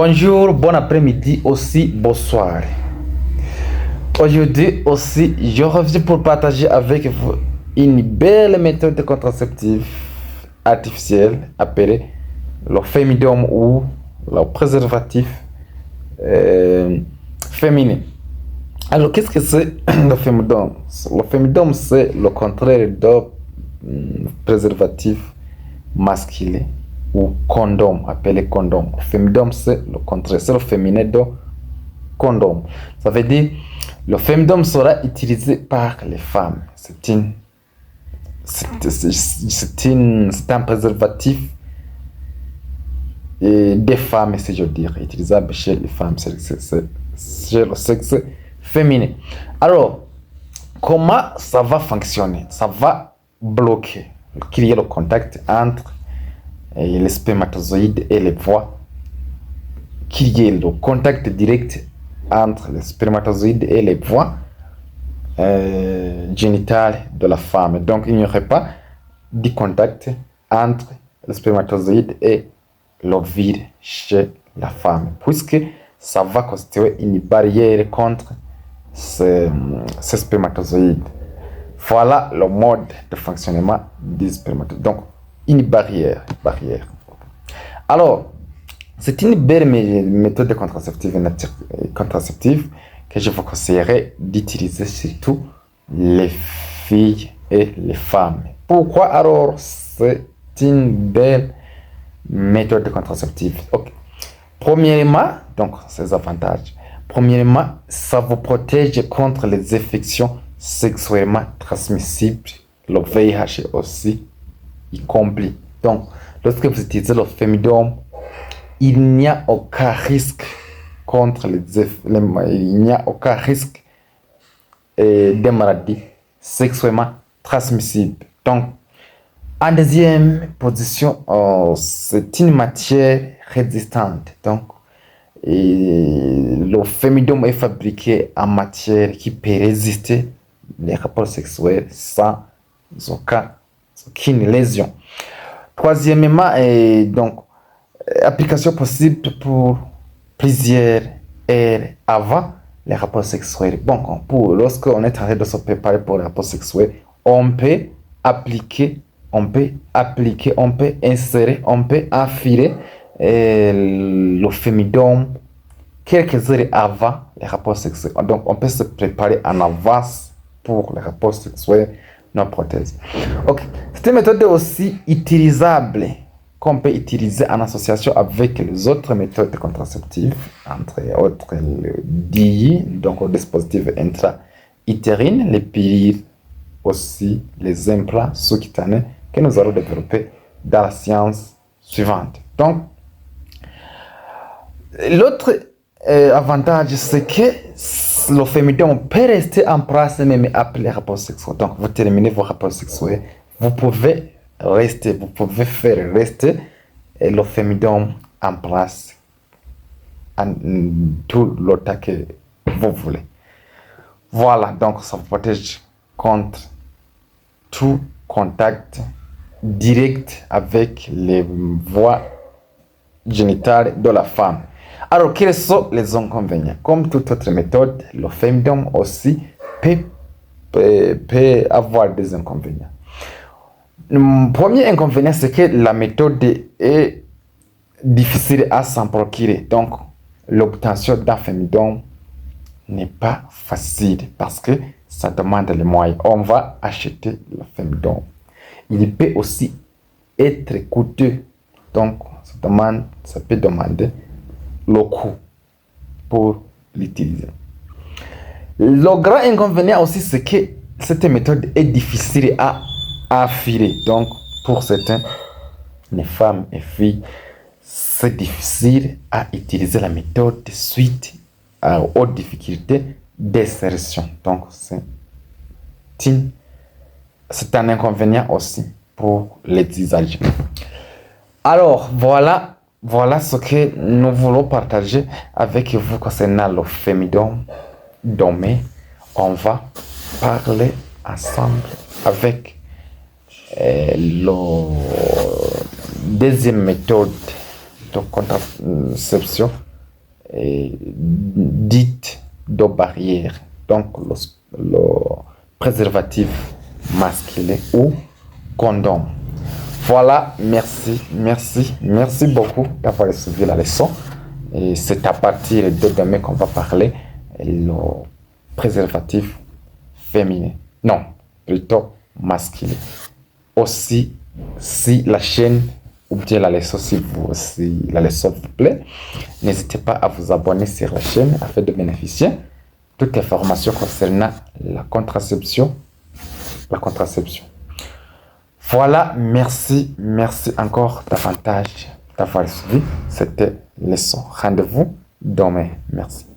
Bonjour, bon après-midi aussi, bonsoir. Aujourd'hui aussi, je reviens pour partager avec vous une belle méthode contraceptive artificielle appelée le fémidome ou le préservatif féminin. Alors, qu'est-ce que c'est le fémidome? Le fémidome, c'est le contraire de préservatif masculin ou condom, appelé condom. Le fémidome, c'est le contraire, c'est le féminin de condom. Ça veut dire le fémidome sera utilisé par les femmes. C'est un préservatif des femmes, si je veux dire, utilisable chez les femmes, c'est chez le sexe féminin. Alors, comment ça va fonctionner? Ça va bloquer qu'il y ait le contact entre les spermatozoïdes et les voies, qu'il y ait le contact direct entre les spermatozoïdes et les voies génitales de la femme. Donc, il n'y aurait pas de contact entre les spermatozoïdes et l'ovule chez la femme, puisque ça va constituer une barrière contre ces spermatozoïdes. Voilà le mode de fonctionnement des spermatozoïdes. Donc, une barrière. Alors, c'est une belle méthode contraceptive que je vous conseillerais d'utiliser surtout les filles et les femmes. Pourquoi alors c'est une belle méthode contraceptive? Okay. Premièrement, donc ces avantages. Premièrement, ça vous protège contre les infections sexuellement transmissibles, le VIH aussi y compris. Donc, lorsque vous utilisez le fémidome, il n'y a aucun risque contre il n'y a aucun risque des maladies sexuellement transmissibles. Donc, en deuxième position, c'est une matière résistante. Donc, le fémidome est fabriqué en matière qui peut résister les rapports sexuels sans aucune lésion. Troisièmement, donc, application possible pour plusieurs heures avant les rapports sexuels. Bon, lorsqu'on est en train de se préparer pour les rapports sexuels, on peut appliquer, on peut insérer, on peut enfiler le fémidome quelques heures avant les rapports sexuels. Donc, on peut se préparer en avance pour les rapports sexuels non protégés. Ok, cette méthode est aussi utilisable, qu'on peut utiliser en association avec les autres méthodes contraceptives, entre autres le DI, donc le dispositif intra-utérine, les pilules, aussi les implants sous-cutanés que nous allons développer dans la séance suivante. Donc, l'autre avantage, c'est que le fémidome peut rester en place même après les rapports sexuels. Donc, vous terminez vos rapports sexuels, vous pouvez faire rester le fémidome en place en tout le temps que vous voulez. Voilà, donc ça vous protège contre tout contact direct avec les voies génitales de la femme. Alors, quels sont les inconvénients? Comme toute autre méthode, le fémidome aussi peut avoir des inconvénients. Le premier inconvénient, c'est que la méthode est difficile à s'en procurer. Donc, l'obtention d'un fémidome n'est pas facile parce que ça demande les moyens. On va acheter le fémidome. Il peut aussi être coûteux. Donc, ça peut demander le coût pour l'utiliser. Le grand inconvénient aussi, c'est que cette méthode est difficile à affiler. Donc, pour certaines, les femmes et filles, c'est difficile à utiliser la méthode suite aux difficultés d'insertion. Donc, c'est un inconvénient aussi pour les usagers. Alors, voilà ce que nous voulons partager avec vous concernant le fémidome. Demain, on va parler ensemble avec la deuxième méthode de contraception dites de barrière, donc le préservatif masculin ou condom. Voilà, merci beaucoup d'avoir suivi la leçon. Et c'est à partir de demain qu'on va parler le préservatif féminin. Non, plutôt masculin. Aussi, si la chaîne ou bien la leçon, si la leçon vous plaît, n'hésitez pas à vous abonner sur la chaîne afin de bénéficier de toute information concernant la contraception. Voilà, merci encore davantage d'avoir suivi cette leçon. Rendez-vous demain. Merci.